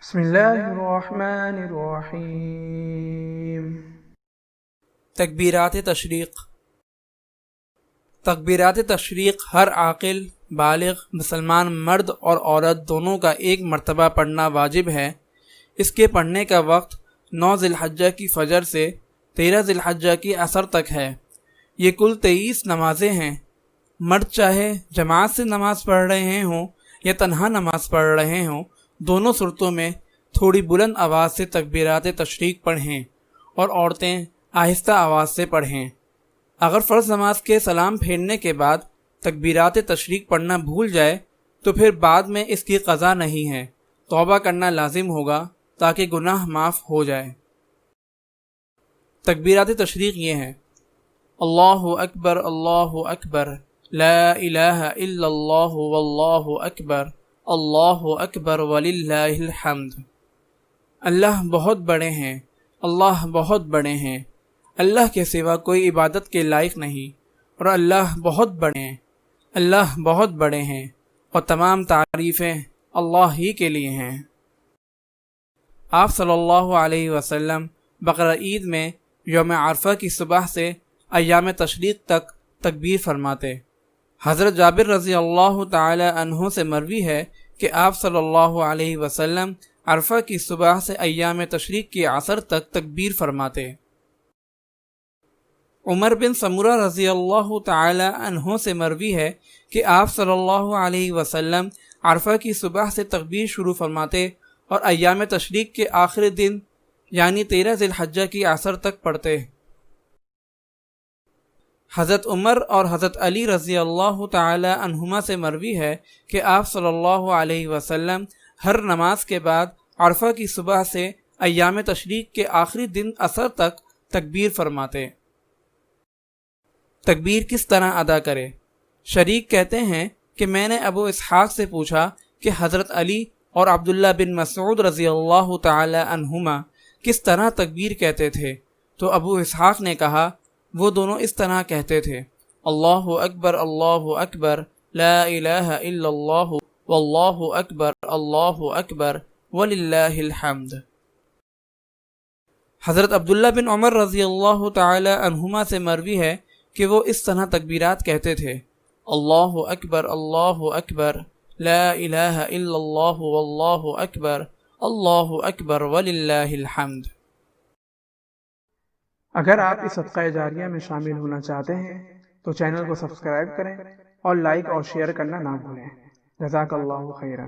بسم اللہ الرحمن الرحیم۔ تکبیرات تشریق۔ تکبیرات تشریق ہر عاقل بالغ مسلمان مرد اور عورت دونوں کا ایک مرتبہ پڑھنا واجب ہے۔ اس کے پڑھنے کا وقت 9 ذی الحجہ کی فجر سے 13 ذی الحجہ کی عصر تک ہے۔ یہ کل 23 نمازیں ہیں۔ مرد چاہے جماعت سے نماز پڑھ رہے ہوں یا تنہا نماز پڑھ رہے ہوں، دونوں صورتوں میں تھوڑی بلند آواز سے تکبیرات تشریق پڑھیں اور عورتیں آہستہ آواز سے پڑھیں۔ اگر فرض نماز کے سلام پھیرنے کے بعد تکبیرات تشریق پڑھنا بھول جائے تو پھر بعد میں اس کی قضا نہیں ہے، توبہ کرنا لازم ہوگا تاکہ گناہ معاف ہو جائے۔ تکبیرات تشریق یہ ہیں: اللہ اکبر لا الہ الا اللہ واللہ اکبر وللہ الحمد۔ اللہ بہت بڑے ہیں، اللہ بہت بڑے ہیں، اللہ کے سوا کوئی عبادت کے لائق نہیں، اور اللہ بہت بڑے ہیں، اللہ بہت بڑے ہیں، اور تمام تعریفیں اللہ ہی کے لیے ہیں۔ آپ صلی اللہ علیہ وسلم بقرہ عید میں یوم عرفہ کی صبح سے ایام تشریق تک تکبیر فرماتے۔ حضرت جابر رضی اللہ تعالی عنہ سے مروی ہے کہ آپ صلی اللہ علیہ وسلم عرفہ کی صبح سے ایام تشریق کی عصر تک تکبیر فرماتے۔ عمر بن سمورہ رضی اللہ تعالی عنہ سے مروی ہے کہ آپ صلی اللہ علیہ وسلم عرفہ کی صبح سے تکبیر شروع فرماتے اور ایام تشریق کے آخری دن یعنی 13 ذی الحجہ کی عصر تک پڑھتے۔ حضرت عمر اور حضرت علی رضی اللہ تعالی عنہما سے مروی ہے کہ آپ صلی اللہ علیہ وسلم ہر نماز کے بعد عرفہ کی صبح سے ایام تشریق کے آخری دن عصر تک تکبیر فرماتے۔ تکبیر کس طرح ادا کرے؟ شریک کہتے ہیں کہ میں نے ابو اسحاق سے پوچھا کہ حضرت علی اور عبداللہ بن مسعود رضی اللہ تعالی عنہما کس طرح تکبیر کہتے تھے، تو ابو اسحاق نے کہا وہ دونوں اس طرح کہتے تھے: اللہ اکبر لا الہ الا اللہ واللہ اکبر وللہ الحمد۔ حضرت عبداللہ بن عمر رضی اللہ تعالی عنہما سے مروی ہے کہ وہ اس طرح تکبیرات کہتے تھے: اللہ اکبر لا الہ الا اللہ واللہ اکبر وللہ الحمد۔ اگر آپ اس صدقہ جاریہ میں شامل ہونا چاہتے ہیں تو چینل کو سبسکرائب کریں اور لائک اور شیئر کرنا نہ بھولیں۔ جزاک اللہ خیرا۔